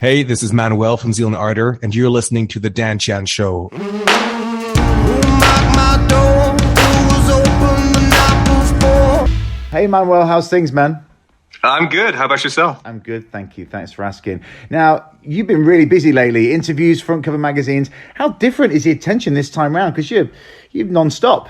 Hey, this is Manuel from Zeal Ardor, and you're listening to The Dan Chan Show. Hey, Manuel, how's things, man? I'm good. How about yourself? I'm good, thank you. Thanks for asking. Now, you've been really busy lately. Interviews, front cover magazines. How different is the attention this time around? Because you're non-stop.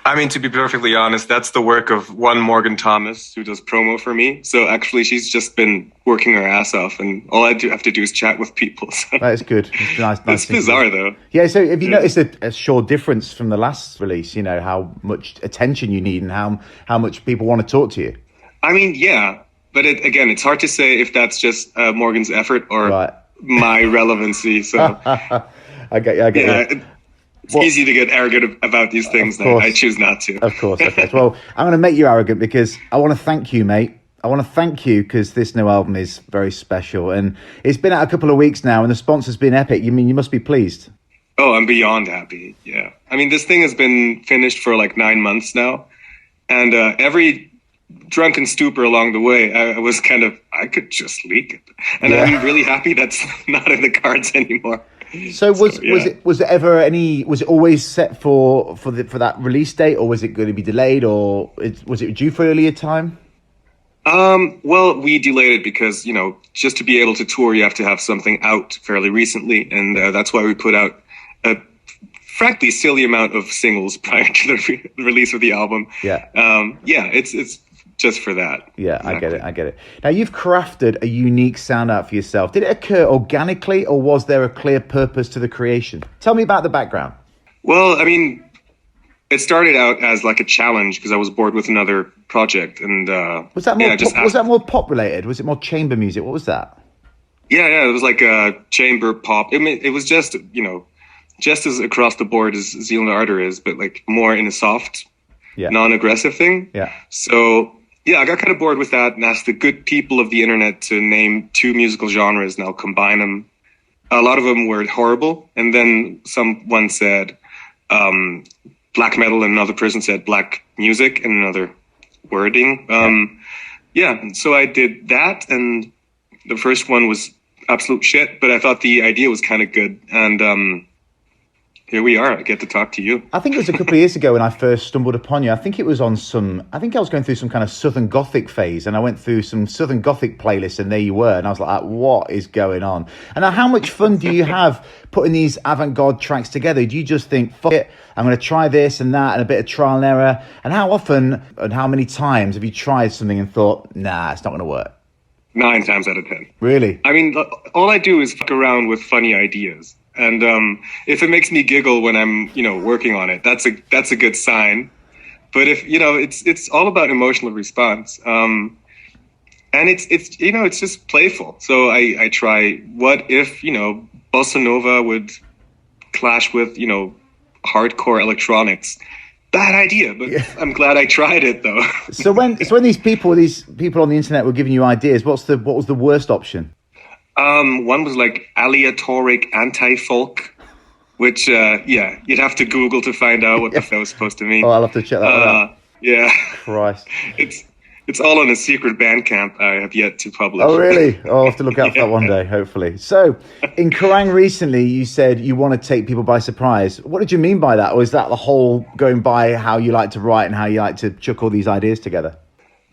I mean, to be perfectly honest, that's the work of one Morgan Thomas, who does promo for me. So actually, she's just been working her ass off, and all I have to do is chat with people. So. That's good. It's nice. It's bizarre, though. Yeah, so have you noticed a sure difference from the last release? You know, how much attention you need and how much people want to talk to you? I mean, yeah. But again, it's hard to say if that's just Morgan's effort or my relevancy. So I get you. It's easy to get arrogant about these things. I choose not to. Of course. Okay. Well, I'm going to make you arrogant because I want to thank you, mate. I want to thank you because this new album is very special. And it's been out a couple of weeks now and the response has been epic. You must be pleased. Oh, I'm beyond happy. Yeah. I mean, this thing has been finished for like 9 months now. And every drunken stupor along the way, I could just leak it. And I'm really happy that's not in the cards anymore. So was it always set for that release date, or was it going to be delayed, or was it due for earlier time? Well, we delayed it because, just to be able to tour, you have to have something out fairly recently. And that's why we put out a frankly silly amount of singles prior to the release of the album. Yeah. It's just for that. Yeah, exactly. I get it. Now, you've crafted a unique sound out for yourself. Did it occur organically, or was there a clear purpose to the creation? Tell me about the background. Well, I mean, it started out as like a challenge because I was bored with another project. And was that more pop related? Was it more chamber music? What was that? Yeah, it was like a chamber pop. It was just, just as across the board as Zeal Ardor is, but like more in a soft, non-aggressive thing. Yeah. So, yeah, I got kind of bored with that and asked the good people of the internet to name 2 musical genres, and I'll combine them. A lot of them were horrible. And then someone said black metal, and another person said black music, and another wording. So I did that, and the first one was absolute shit, but I thought the idea was kind of good. And here we are. I get to talk to you. I think it was a couple of years ago when I first stumbled upon you. I think it was I was going through some kind of Southern Gothic phase, and I went through some Southern Gothic playlists, and there you were. And I was like, what is going on? And now, how much fun do you have putting these avant-garde tracks together? Do you just think, fuck it, I'm going to try this and that and a bit of trial and error? And how often and how many times have you tried something and thought, nah, it's not going to work? 9 times out of 10. Really? I mean, all I do is fuck around with funny ideas. And if it makes me giggle when I'm, working on it, that's a good sign. But if, it's all about emotional response. And it's just playful. So I try, what if, bossa nova would clash with, hardcore electronics? Bad idea, but I'm glad I tried it though. So when these people on the internet were giving you ideas, what was the worst option? One was like aleatoric Antifolk, which, you'd have to Google to find out what the fuck was supposed to mean. Oh, I'll have to check that out. Yeah. Christ. It's all on a secret Bandcamp I have yet to publish. Oh, really? Oh, I'll have to look out for that one day, hopefully. So, in Kerrang recently, you said you want to take people by surprise. What did you mean by that? Or is that the whole going by how you like to write and how you like to chuck all these ideas together?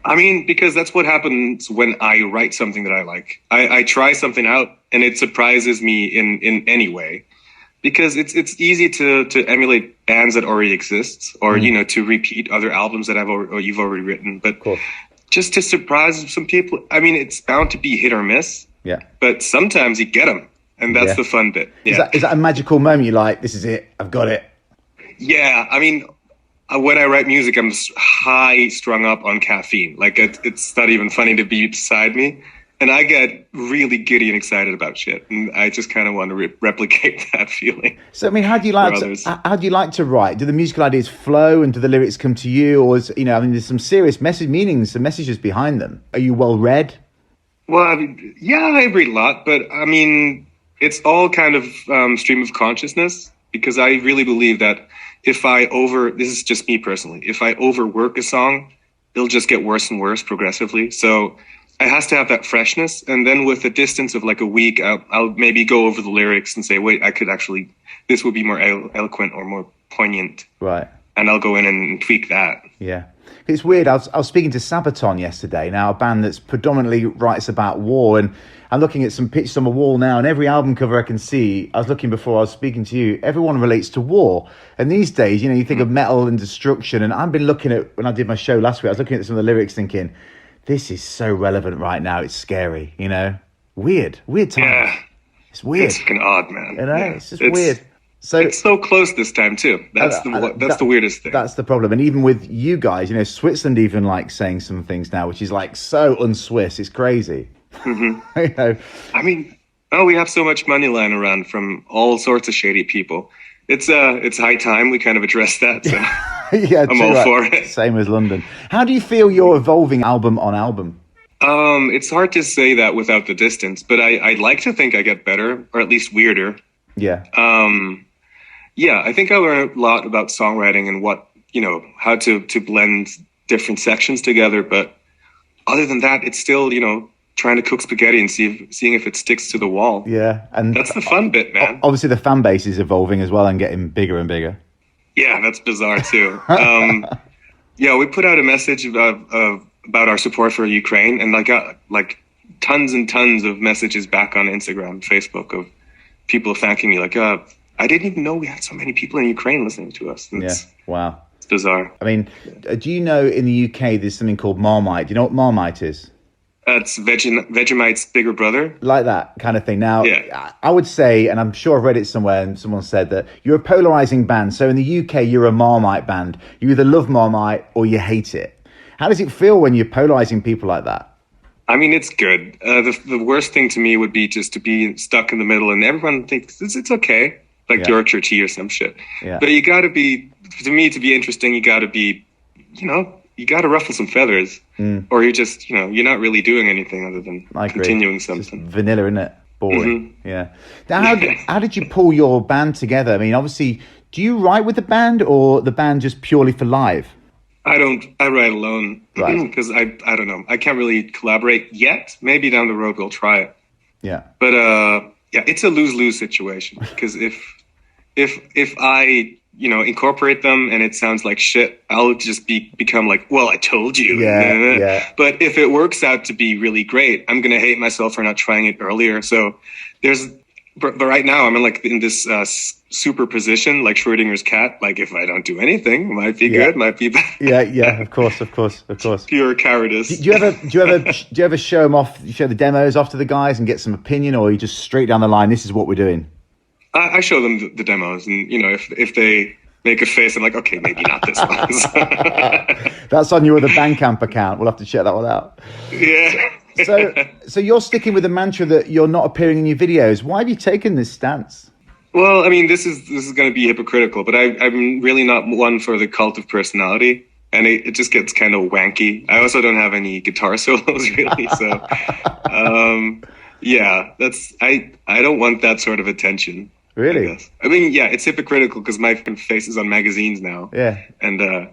I mean, because that's what happens when I write something that I like. I try something out and it surprises me in any way, because it's easy to emulate bands that already exist, or to repeat other albums that you've already written. But just to surprise some people, I mean, it's bound to be hit or miss. Yeah. But sometimes you get them, and that's the fun bit. Yeah. Is that a magical moment? You're like, this is it. I've got it. Yeah. I mean, when I write music, I'm high strung up on caffeine. Like it's not even funny to be beside me. And I get really giddy and excited about shit. And I just kind of want to replicate that feeling. So, I mean, how do you like to write? Do the musical ideas flow and do the lyrics come to you? Or there's some serious messages behind them. Are you well read? Well, I mean, I read a lot, but I mean, it's all kind of stream of consciousness, because I really believe that this is just me personally, if I overwork a song, it'll just get worse and worse progressively. So it has to have that freshness. And then with a distance of like a week, I'll maybe go over the lyrics and say, wait, this would be more eloquent or more poignant. Right. And I'll go in and tweak that. Yeah. It's weird. I was speaking to Sabaton yesterday, now a band that's predominantly writes about war, and I'm looking at some pictures on the wall now, and every album cover I can see, I was looking before I was speaking to you, everyone relates to war. And these days, you think of metal and destruction, and I've been looking at, when I did my show last week, I was looking at some of the lyrics thinking, this is so relevant right now, it's scary, Weird times. Yeah. It's weird. It's fucking odd, man. It's just weird. So it's so close this time too. That's the weirdest thing. That's the problem. And even with you guys, Switzerland even likes saying some things now, which is like so un-Swiss. It's crazy. Mm-hmm. I mean, we have so much money lying around from all sorts of shady people. It's high time we kind of address that. So yeah, I'm all for it. Same as London. How do you feel you're evolving album on album? It's hard to say that without the distance, but I'd like to think I get better, or at least weirder. Yeah. Yeah, I think I learned a lot about songwriting and what, how to blend different sections together. But other than that, it's still, trying to cook spaghetti and seeing if it sticks to the wall. Yeah. And that's the fun bit, man. Obviously, the fan base is evolving as well and getting bigger and bigger. Yeah, that's bizarre, too. Yeah, we put out a message about our support for Ukraine, and I got tons and tons of messages back on Instagram, Facebook of people thanking me, I didn't even know we had so many people in Ukraine listening to us. Wow. It's bizarre. I mean, do you know in the UK there's something called Marmite? Do you know what Marmite is? It's Vegemite's bigger brother. Like that kind of thing. Now, I would say, and I'm sure I've read it somewhere, and someone said that you're a polarizing band. So in the UK, you're a Marmite band. You either love Marmite or you hate it. How does it feel when you're polarizing people like that? I mean, it's good. The worst thing to me would be just to be stuck in the middle and everyone thinks it's okay. Like Yorkshire tea or some shit. Yeah. But you got to be, to me, to be interesting, you got to be, you got to ruffle some feathers. Or you're just, you're not really doing anything other than continuing something. Just vanilla, isn't it? Boring. Mm-hmm. Yeah. Now, how did you pull your band together? I mean, obviously, do you write with the band or the band just purely for live? I write alone. Right. Because I don't know. I can't really collaborate yet. Maybe down the road we'll try it. Yeah. But it's a lose-lose situation because if I incorporate them and it sounds like shit, I'll just become like, well, I told you. Yeah. But if it works out to be really great, I'm gonna hate myself for not trying it earlier. So but right now I'm in this super position, like Schrodinger's cat. Like if I don't do anything, might be good, might be bad. Yeah. Of course. Pure cowardice. Do you ever show them off? You show the demos off to the guys and get some opinion, or you just straight down the line? This is what we're doing. I show them the demos, and if they make a face, I'm like, okay, maybe not this one. That's on your other Bandcamp account. We'll have to check that one out. Yeah. So you're sticking with the mantra that you're not appearing in your videos. Why have you taken this stance? Well, I mean, this is going to be hypocritical, but I'm really not one for the cult of personality, and it just gets kind of wanky. I also don't have any guitar solos really, so I don't want that sort of attention. Really? I mean, yeah, it's hypocritical because my face is on magazines now. Yeah. And I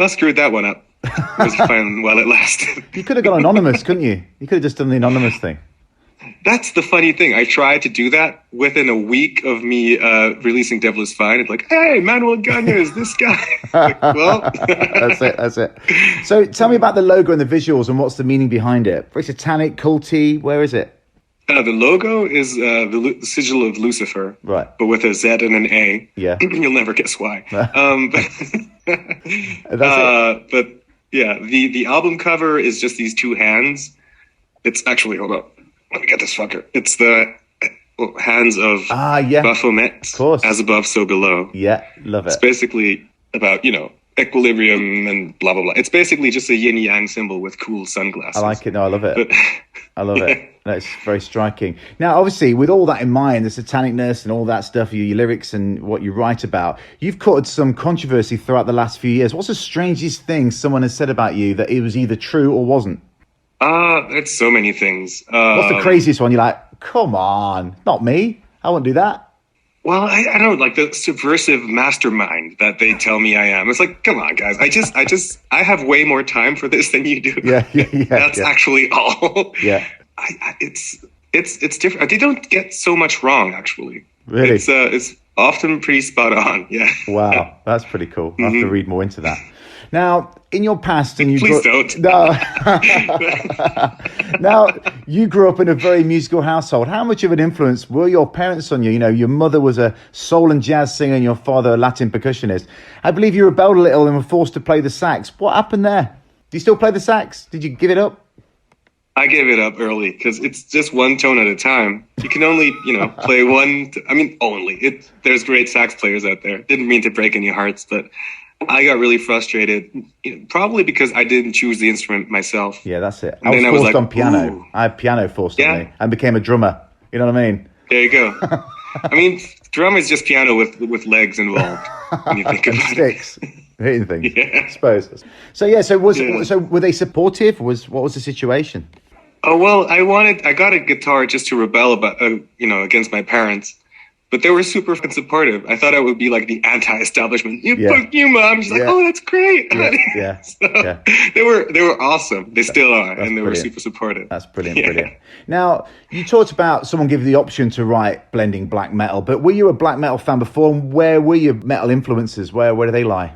screwed that one up. It was fine while it lasted. You could have gone anonymous, couldn't you? You could have just done the anonymous thing. That's the funny thing. I tried to do that within a week of me releasing Devil is Fine. It's like, hey, Manuel Gagneux is this guy. Like, well, that's it. So tell me about the logo and the visuals and what's the meaning behind it. Very satanic, culty. Where is it? The logo is the sigil of Lucifer, right? But with a Z and an A. Yeah, you'll never guess why. But yeah, the album cover is just these two hands. It's actually, hold up, let me get this fucker. It's the hands of Baphomet, of course, as above, so below. Yeah, love it. It's basically about equilibrium and blah blah blah. It's basically just a yin yang symbol with cool sunglasses. I like it. No, I love it. I love it. That's very striking. Now, obviously, with all that in mind, the satanicness and all that stuff, your lyrics and what you write about, you've caught some controversy throughout the last few years. What's the strangest thing someone has said about you that it was either true or wasn't? It's so many things. What's the craziest one? You're like, come on, not me. I won't do that. Well, I don't like the subversive mastermind that they tell me I am. It's like, come on, guys. I have way more time for this than you do. Yeah. That's actually all. Yeah. It's different. They don't get so much wrong, actually. Really? It's often pretty spot on. Yeah. Wow, that's pretty cool. I'll have to read more into that. Now, in your past, and Please don't. No. Now, you grew up in a very musical household. How much of an influence were your parents on you? You know, your mother was a soul and jazz singer, and your father a Latin percussionist. I believe you rebelled a little and were forced to play the sax. What happened there? Do you still play the sax? Did you give it up? I gave it up early because it's just one tone at a time. You can only, play one. Only. There's great sax players out there. Didn't mean to break any hearts, but I got really frustrated, probably because I didn't choose the instrument myself. Yeah, that's it. And I was forced like, on piano. ooh. I had piano forced on me and became a drummer. You know what I mean? There you go. Drum is just piano with legs involved. When you think about sticks. Hitting things, Yeah. I suppose. So were they supportive? What was the situation? Oh, well, I got a guitar just to rebel about, against my parents, but they were super supportive. I thought I would be like the anti-establishment. Fuck you, mom. She's like, oh, that's great. Yeah. They were awesome. They still are. That's and they were brilliant. super supportive. That's brilliant. Now, you talked about someone giving the option to write blending black metal, but were you a black metal fan before? And where were your metal influences? Where do they lie?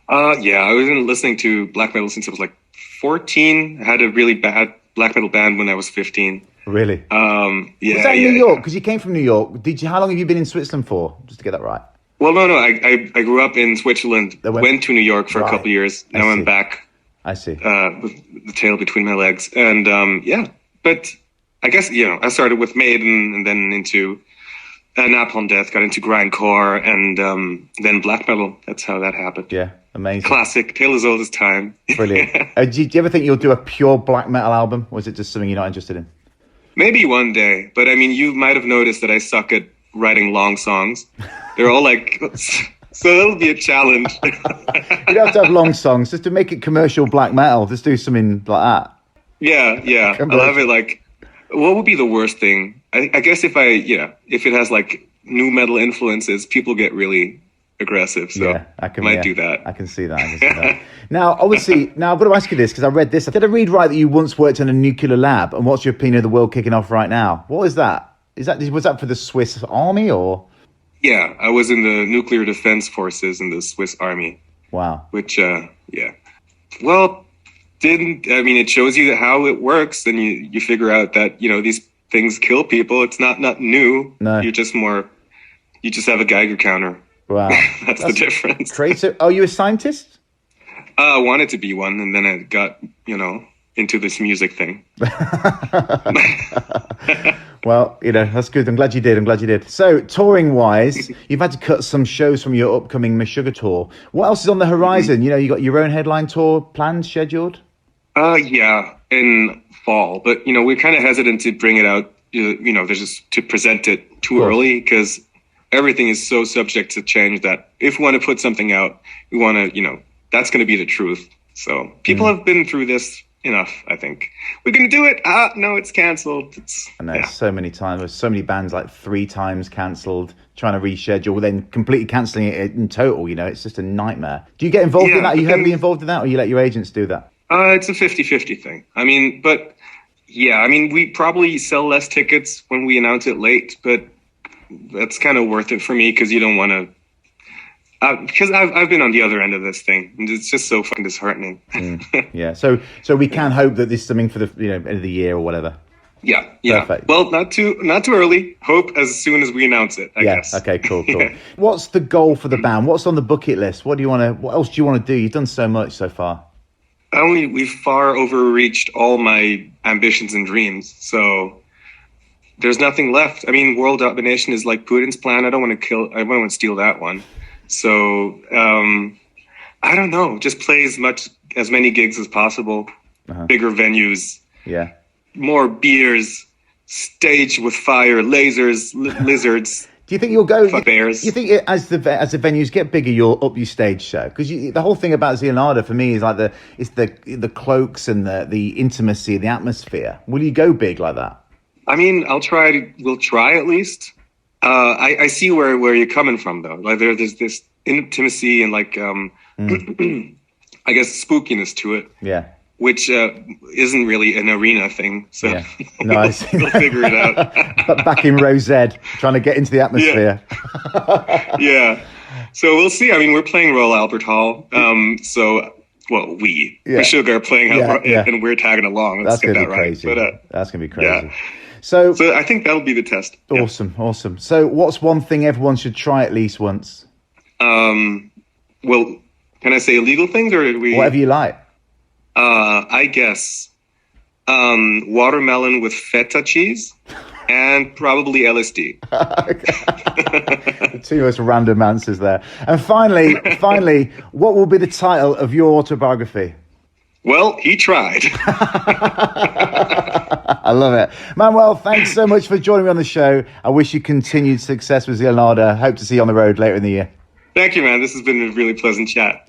I was listening to black metal since I was like 14. I had a really bad black metal band when I was 15. Really? Yeah. Was that in New York? Because you came from New York. How long have you been in Switzerland for? Just to get that right. Well, no. I grew up in Switzerland. Went to New York for a couple of years. Now I'm back. I see. With the tail between my legs, and But I guess I started with Maiden, and then into Napalm Death. Got into grindcore, and then black metal. That's how that happened. Yeah. Amazing. Classic, tale as old as time. Brilliant. Do you ever think you'll do a pure black metal album, or is it just something you're not interested in? Maybe one day, but you might have noticed that I suck at writing long songs. They're all like, so it'll be a challenge. You don't have to have long songs, just to make it commercial black metal. Just do something like that. Yeah. I'll have it like, what would be the worst thing? I guess if it has like new metal influences, people get really aggressive, so I might do that. I can see that. Now, obviously, I've got to ask you this because I read this. Did I read right that you once worked in a nuclear lab? And what's your opinion of the world kicking off right now? What is that? Was that for the Swiss Army or? Yeah, I was in the nuclear defense forces in the Swiss Army. Wow. Which, well, it shows you how it works, and you figure out that these things kill people. It's not new. No. You just have a Geiger counter. Wow. That's the difference. Crazy. Oh, you a scientist? I wanted to be one, and then I got, into this music thing. Well, that's good. I'm glad you did. So, touring-wise, you've had to cut some shows from your upcoming Meshuggah tour. What else is on the horizon? Mm-hmm. You got your own headline tour planned, scheduled? Yeah, in fall. But, we're kind of hesitant to bring it out, there's just to present it too early because everything is so subject to change that if we want to put something out, we want to, that's going to be the truth. So people have been through this enough, I think. We're going to do it. No, it's canceled. I know, so many times. There's so many bands like 3 times cancelled, trying to reschedule, then completely cancelling it in total. It's just a nightmare. Do you get involved in that? Are you heavily involved in that, or you let your agents do that? It's a 50-50 thing. We probably sell less tickets when we announce it late, but that's kind of worth it for me because you don't want to. Because I've been on the other end of this thing, and it's just so fucking disheartening. Yeah. So we can hope that this is something for the end of the year or whatever. Yeah. Perfect. Well, not too early. Hope as soon as we announce it. I guess. Okay. Cool. What's the goal for the band? What's on the bucket list? What else do you want to do? You've done so much so far. We've far overreached all my ambitions and dreams. So there's nothing left. World domination is like Putin's plan. I don't want to steal that one. So I don't know. Just play as many gigs as possible. Bigger venues. Yeah. More beers. Stage with fire, lasers, lizards. Do you think you'll go? Bears. You think as the venues get bigger, you'll up your stage show? Because the whole thing about Zeal Ardor for me is like the cloaks and the intimacy, the atmosphere. Will you go big like that? I'll try. We'll try at least. I see where you're coming from, though. Like there's this intimacy and like I guess spookiness to it. Yeah. Which isn't really an arena thing. So yeah. No, I see. we'll figure it out. But back in Rose Ed, trying to get into the atmosphere. Yeah. So we'll see. I mean, we're playing Royal Albert Hall. We Sugar are playing, and we're tagging along. That's going to be crazy. But, that's going to be crazy. Yeah. So I think that'll be the test. Awesome. So what's one thing everyone should try at least once? Well, can I say illegal things or whatever you like? I guess watermelon with feta cheese and probably LSD. The two most random answers there. And finally, what will be the title of your autobiography? Well, he tried. I love it. Manuel, thanks so much for joining me on the show. I wish you continued success with Zeal Ardor. Hope to see you on the road later in the year. Thank you, man. This has been a really pleasant chat.